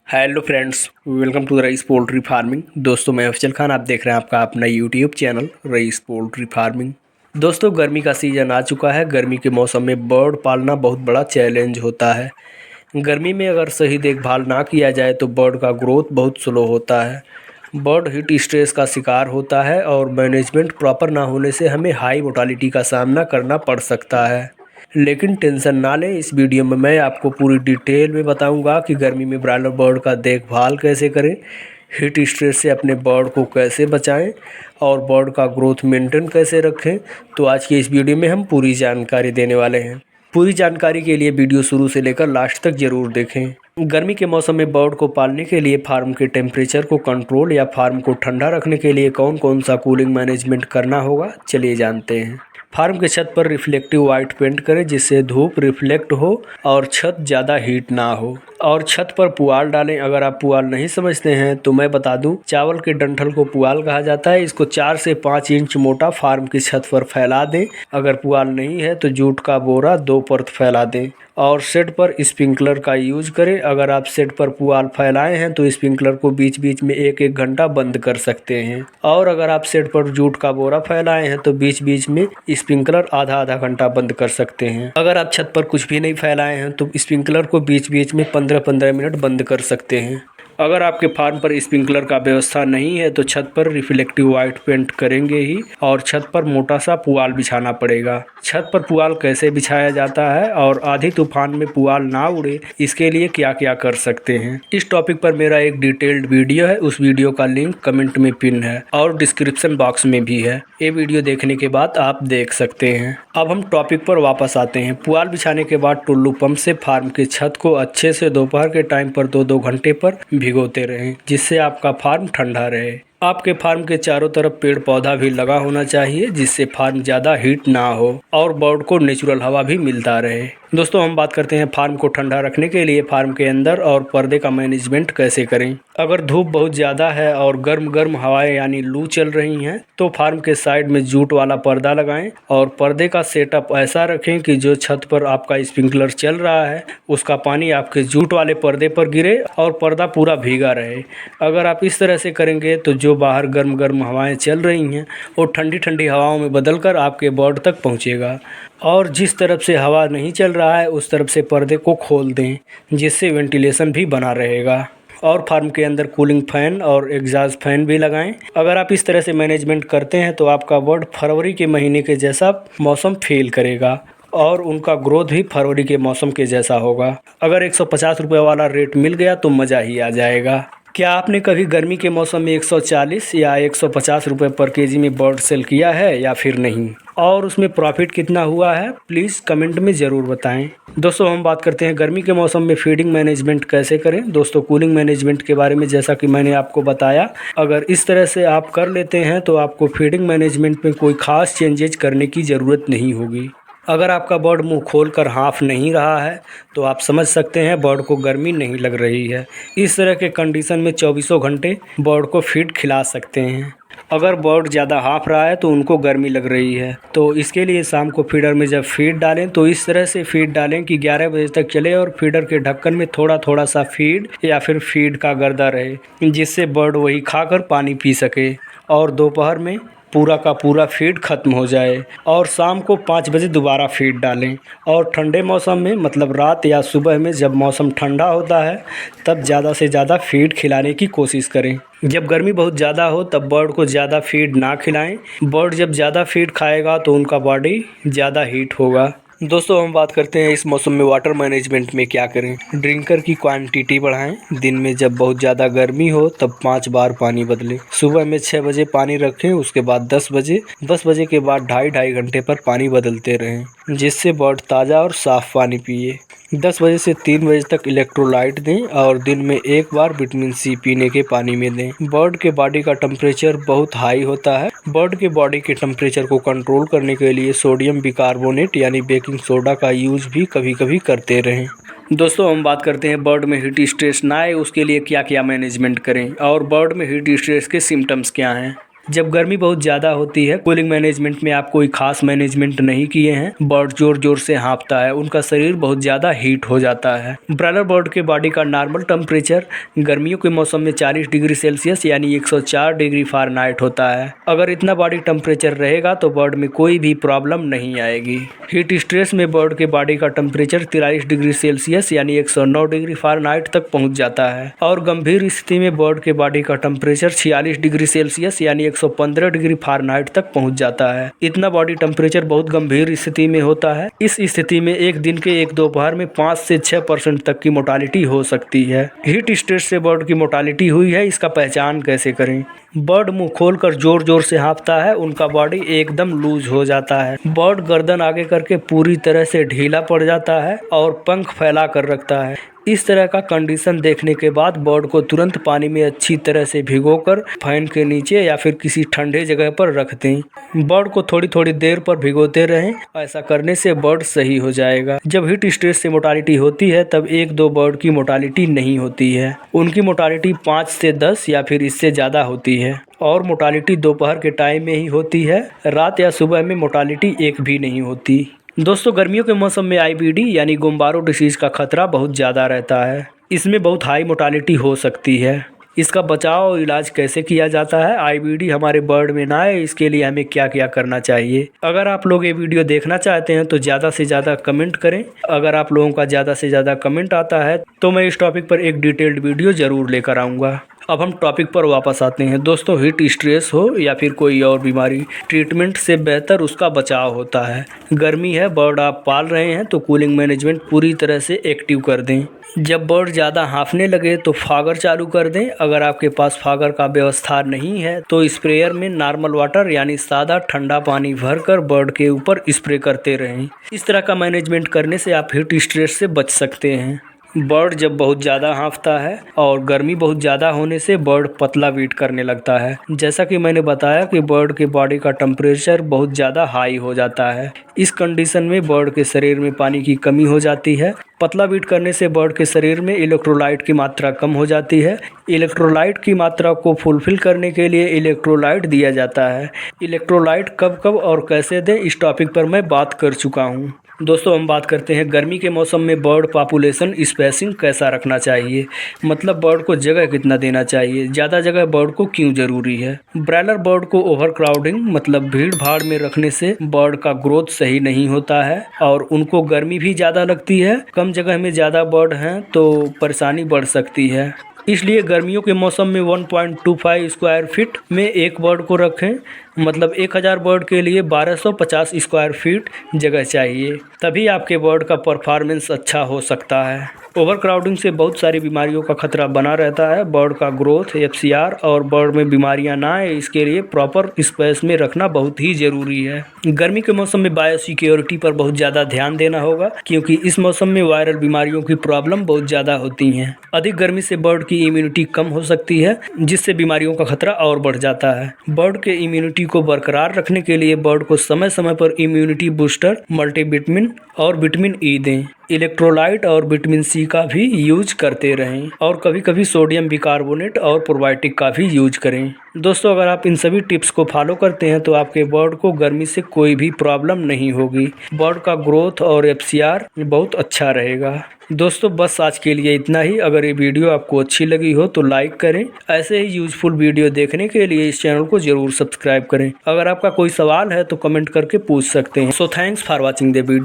Hello friends, welcome to the Rais poultry farming. दोस्तों, मैं अफजल खान, आप देख रहे हैं आपका अपना YouTube channel rice poultry farming. दोस्तों, गर्मी का सीज़न आ चुका है। गर्मी के मौसम में बर्ड पालना बहुत बड़ा चैलेंज होता है। गर्मी में अगर सही देखभाल ना किया जाए तो बर्ड का ग्रोथ बहुत स्लो होता है। बर्ड हीट स्ट्रेस का शिकार होता है और मैनेजमेंट प्रॉपर ना होने से हमें हाई मोर्टालिटी का सामना करना पड़ सकता है। लेकिन टेंशन ना लें, इस वीडियो में मैं आपको पूरी डिटेल में बताऊंगा कि गर्मी में ब्रायलर बर्ड का देखभाल कैसे करें, हीट स्ट्रेस से अपने बर्ड को कैसे बचाएं और बर्ड का ग्रोथ मेंटेन कैसे रखें। तो आज की इस वीडियो में हम पूरी जानकारी देने वाले हैं। पूरी जानकारी के लिए वीडियो शुरू से लेकर लास्ट तक ज़रूर देखें। गर्मी के मौसम में बर्ड को पालने के लिए फार्म के टेम्परेचर को कंट्रोल या फार्म को ठंडा रखने के लिए कौन कौन सा कूलिंग मैनेजमेंट करना होगा, चलिए जानते हैं। फार्म के छत पर रिफ्लेक्टिव वाइट पेंट करें जिससे धूप रिफ्लेक्ट हो और छत ज़्यादा हीट ना हो। और छत पर पुआल डालें। अगर आप पुआल नहीं समझते हैं तो मैं बता दूं, चावल के डंठल को पुआल कहा जाता है। इसको 4 से 5 इंच मोटा फार्म की छत पर फैला दें। अगर पुआल नहीं है तो जूट का बोरा 2 परत फैला दें और शेड पर स्प्रिंकलर का यूज करें। अगर आप शेड पर पुआल फैलाए हैं तो स्प्रिंकलर को बीच बीच में 1-1 घंटा बंद कर सकते हैं। और अगर आप शेड पर जूट का बोरा फैलाए हैं तो बीच बीच में स्प्रिंकलर आधा घंटा बंद कर सकते हैं। अगर आप छत पर कुछ भी नहीं फैलाए हैं तो स्प्रिंकलर को बीच बीच में 15-15 मिनट बंद कर सकते हैं। अगर आपके फार्म पर स्प्रिंकलर का व्यवस्था नहीं है तो छत पर रिफ्लेक्टिव वाइट पेंट करेंगे ही और छत पर मोटा सा पुआल बिछाना पड़ेगा। छत पर पुआल कैसे बिछाया जाता है और आधी तूफान में पुआल ना उड़े, इसके लिए क्या क्या कर सकते हैं, इस टॉपिक पर मेरा एक डिटेल्ड वीडियो है। उस वीडियो का लिंक कमेंट में पिन है और डिस्क्रिप्शन बॉक्स में भी है। ये वीडियो देखने के बाद आप देख सकते हैं। अब हम टॉपिक पर वापस आते हैं। पुआल बिछाने के बाद टुल्लू पंप से फार्म के छत को अच्छे से दोपहर के टाइम पर 2-2 घंटे पर भिगोते रहें जिससे आपका फार्म ठंडा रहे। आपके फार्म के चारों तरफ पेड़ पौधा भी लगा होना चाहिए जिससे फार्म ज़्यादा हीट ना हो और बर्ड को नेचुरल हवा भी मिलता रहे। दोस्तों, हम बात करते हैं फार्म को ठंडा रखने के लिए फार्म के अंदर और पर्दे का मैनेजमेंट कैसे करें। अगर धूप बहुत ज़्यादा है और गर्म हवाएं यानी लू चल रही हैं तो फार्म के साइड में जूट वाला पर्दा लगाएं और पर्दे का सेटअप ऐसा रखें कि जो छत पर आपका स्प्रिंकलर चल रहा है उसका पानी आपके जूट वाले पर्दे पर गिरे और पर्दा पूरा भीगा रहे। अगर आप इस तरह से करेंगे तो जो बाहर गर्म हवाएं चल रही हैं वो ठंडी हवाओं में बदलकर आपके बर्ड तक पहुंचेगा। और जिस तरफ से हवा नहीं चल रहा है उस तरफ से पर्दे को खोल दें जिससे वेंटिलेशन भी बना रहेगा। और फार्म के अंदर कूलिंग फैन और एग्जॉस्ट फैन भी लगाएं। अगर आप इस तरह से मैनेजमेंट करते हैं तो आपका बर्ड फरवरी के महीने के जैसा मौसम फील करेगा और उनका ग्रोथ भी फरवरी के मौसम के जैसा होगा। अगर 150 रुपये वाला रेट मिल गया तो मज़ा ही आ जाएगा। क्या आपने कभी गर्मी के मौसम में 140 या 150 रुपये पर केजी में बर्ड सेल किया है या फिर नहीं, और उसमें प्रॉफिट कितना हुआ है, प्लीज़ कमेंट में ज़रूर बताएं। दोस्तों, हम बात करते हैं गर्मी के मौसम में फीडिंग मैनेजमेंट कैसे करें। दोस्तों, कूलिंग मैनेजमेंट के बारे में जैसा कि मैंने आपको बताया, अगर इस तरह से आप कर लेते हैं तो आपको फीडिंग मैनेजमेंट में कोई ख़ास चेंजेज करने की ज़रूरत नहीं होगी। अगर आपका बर्ड मुंह खोलकर हाँफ नहीं रहा है तो आप समझ सकते हैं बर्ड को गर्मी नहीं लग रही है। इस तरह के कंडीशन में 24 घंटे बर्ड को फीड खिला सकते हैं। अगर बर्ड ज़्यादा हाँफ रहा है तो उनको गर्मी लग रही है, तो इसके लिए शाम को फीडर में जब फीड डालें तो इस तरह से फीड डालें कि 11 बजे तक चले और फीडर के ढक्कन में थोड़ा सा फीड या फिर फीड का गर्दा रहे जिससे बर्ड वही खाकर पानी पी सके और दोपहर में पूरा का पूरा फीड खत्म हो जाए। और शाम को 5 बजे दोबारा फीड डालें। और ठंडे मौसम में मतलब रात या सुबह में जब मौसम ठंडा होता है तब ज़्यादा से ज़्यादा फीड खिलाने की कोशिश करें। जब गर्मी बहुत ज़्यादा हो तब बर्ड को ज़्यादा फीड ना खिलाएं। बर्ड जब ज़्यादा फीड खाएगा तो उनका बॉडी ज़्यादा हीट होगा। दोस्तों, हम बात करते हैं इस मौसम में वाटर मैनेजमेंट में क्या करें। ड्रिंकर की क्वांटिटी बढ़ाएं। दिन में जब बहुत ज़्यादा गर्मी हो तब 5 बार पानी बदलें। सुबह में 6 बजे पानी रखें, उसके बाद 10 बजे के बाद 2.5 घंटे पर पानी बदलते रहें जिससे बर्ड ताज़ा और साफ़ पानी पिए। 10 बजे से 3 बजे तक इलेक्ट्रोलाइट दें और दिन में 1 बार विटामिन सी पीने के पानी में दें। बर्ड के बॉडी का टेम्परेचर बहुत हाई होता है। बर्ड के बॉडी के टेम्परेचर को कंट्रोल करने के लिए सोडियम बिकार्बोनेट यानी बेकिंग सोडा का यूज़ भी कभी कभी करते रहें। दोस्तों, हम बात करते हैं बर्ड में हीट स्ट्रेस ना आए उसके लिए क्या क्या मैनेजमेंट करें और बर्ड में हीट स्ट्रेस के सिम्टम्स क्या हैं। जब गर्मी बहुत ज़्यादा होती है, कूलिंग मैनेजमेंट में आप कोई खास मैनेजमेंट नहीं किए हैं, बर्ड जोर जोर से हाँफता है, उनका शरीर बहुत ज़्यादा हीट हो जाता है। ब्रॉयलर बर्ड के बॉडी का नॉर्मल टेम्परेचर गर्मियों के मौसम में 40 डिग्री सेल्सियस यानी 104 डिग्री फ़ारेनहाइट होता है। अगर इतना बॉडी टेम्परेचर रहेगा तो बर्ड में कोई भी प्रॉब्लम नहीं आएगी। हीट स्ट्रेस में बर्ड के बॉडी का टेम्परेचर 43 डिग्री सेल्सियस यानी 109 डिग्री फ़ारेनहाइट तक पहुंच जाता है और गंभीर स्थिति में बर्ड के बॉडी का टेम्परेचर 46 डिग्री सेल्सियस यानी 115 डिग्री फ़ारेनहाइट तक पहुंच जाता है। इतना बॉडी टेम्परेचर बहुत गंभीर स्थिति में होता है। इस स्थिति में एक दिन के एक दोपहर में 5 से 6% तक की मोर्टालिटी हो सकती है। हीट स्ट्रेस से बर्ड की मोर्टालिटी हुई है, इसका पहचान कैसे करें? बर्ड मुंह खोलकर जोर जोर से हाँफता है, उनका बॉडी एकदम लूज हो जाता है। बर्ड गर्दन आगे करके पूरी तरह से ढीला पड़ जाता है और पंख फैला कर रखता है। इस तरह का कंडीशन देखने के बाद बर्ड को तुरंत पानी में अच्छी तरह से भिगोकर फैन के नीचे या फिर किसी ठंडे जगह पर रख दें। बर्ड को थोड़ी थोड़ी देर पर भिगोते रहें, ऐसा करने से बर्ड सही हो जाएगा। जब हीट स्ट्रेस से मोर्टालिटी होती है तब 1-2 बर्ड की मोर्टालिटी नहीं होती है, उनकी मोर्टालिटी 5 से 10 या फिर इससे ज़्यादा होती है और मोर्टालिटी दोपहर के टाइम में ही होती है। रात या सुबह में मोर्टालिटी एक भी नहीं होती। दोस्तों, गर्मियों के मौसम में IBD यानी गुम्बारो डिसीज़ का खतरा बहुत ज़्यादा रहता है। इसमें बहुत हाई मोर्टालिटी हो सकती है। इसका बचाव और इलाज कैसे किया जाता है, IBD हमारे बर्ड में ना आए, इसके लिए हमें क्या क्या करना चाहिए? अगर आप लोग ये वीडियो देखना चाहते हैं तो ज़्यादा से ज़्यादा कमेंट करें। अगर आप लोगों का ज़्यादा से ज़्यादा कमेंट आता है तो मैं इस टॉपिक पर एक डिटेल्ड वीडियो ज़रूर लेकर आऊँगा। अब हम टॉपिक पर वापस आते हैं। दोस्तों, हीट स्ट्रेस हो या फिर कोई और बीमारी, ट्रीटमेंट से बेहतर उसका बचाव होता है। गर्मी है, बर्ड आप पाल रहे हैं तो कूलिंग मैनेजमेंट पूरी तरह से एक्टिव कर दें। जब बर्ड ज़्यादा हाँफने लगे तो फागर चालू कर दें। अगर आपके पास फागर का व्यवस्था नहीं है तो स्प्रेयर में नॉर्मल वाटर यानी सादा ठंडा पानी भरकर बर्ड के ऊपर स्प्रे करते रहें। इस तरह का मैनेजमेंट करने से आप हीट स्ट्रेस से बच सकते हैं। बर्ड जब बहुत ज़्यादा हाँफता है और गर्मी बहुत ज़्यादा होने से बर्ड पतला वेट करने लगता है। जैसा कि मैंने बताया कि बर्ड के बॉडी का टेम्परेचर बहुत ज़्यादा हाई हो जाता है। इस कंडीशन में बर्ड के शरीर में पानी की कमी हो जाती है। पतला वेट करने से बर्ड के शरीर में इलेक्ट्रोलाइट की मात्रा कम हो जाती है। इलेक्ट्रोलाइट की मात्रा को फुलफिल करने के लिए इलेक्ट्रोलाइट दिया जाता है। इलेक्ट्रोलाइट कब कब और कैसे दें, इस टॉपिक पर मैं बात कर चुका हूँ। दोस्तों, हम बात करते हैं गर्मी के मौसम में बर्ड पॉपुलेशन स्पेसिंग कैसा रखना चाहिए, मतलब बर्ड को जगह कितना देना चाहिए, ज़्यादा जगह बर्ड को क्यों ज़रूरी है। ब्रॉयलर बर्ड को ओवर क्राउडिंग मतलब भीड़ भाड़ में रखने से बर्ड का ग्रोथ सही नहीं होता है और उनको गर्मी भी ज़्यादा लगती है। कम जगह में ज़्यादा बर्ड हैं तो परेशानी बढ़ सकती है। इसलिए गर्मियों के मौसम में 1.25 स्क्वायर फीट में एक बर्ड को रखें, मतलब 1000 बर्ड के लिए 1250 स्क्वायर फीट जगह चाहिए, तभी आपके बर्ड का परफॉर्मेंस अच्छा हो सकता है। ओवर क्राउडिंग से बहुत सारी बीमारियों का खतरा बना रहता है। बर्ड का ग्रोथ, FCR और बर्ड में बीमारियां ना आए, इसके लिए प्रॉपर स्पेस में रखना बहुत ही ज़रूरी है। गर्मी के मौसम में बायोसिक्योरिटी पर बहुत ज़्यादा ध्यान देना होगा क्योंकि इस मौसम में वायरल बीमारियों की प्रॉब्लम बहुत ज़्यादा होती हैं। अधिक गर्मी से बर्ड की इम्यूनिटी कम हो सकती है जिससे बीमारियों का खतरा और बढ़ जाता है। बर्ड के इम्यूनिटी को बरकरार रखने के लिए बर्ड को समय समय पर इम्यूनिटी बूस्टर, मल्टीविटामिन और विटामिन E दें। इलेक्ट्रोलाइट और विटामिन C का भी यूज करते रहें और कभी कभी सोडियम बिकार्बोनेट और प्रोबायोटिक का भी यूज करें। दोस्तों, अगर आप इन सभी टिप्स को फॉलो करते हैं तो आपके बर्ड को गर्मी से कोई भी प्रॉब्लम नहीं होगी। बर्ड का ग्रोथ और FCR बहुत अच्छा रहेगा। दोस्तों, बस आज के लिए इतना ही। अगर ये वीडियो आपको अच्छी लगी हो तो लाइक करें। ऐसे ही यूजफुल वीडियो देखने के लिए इस चैनल को जरूर सब्सक्राइब करें। अगर आपका कोई सवाल है तो कमेंट करके पूछ सकते हैं। So thanks for watching the video.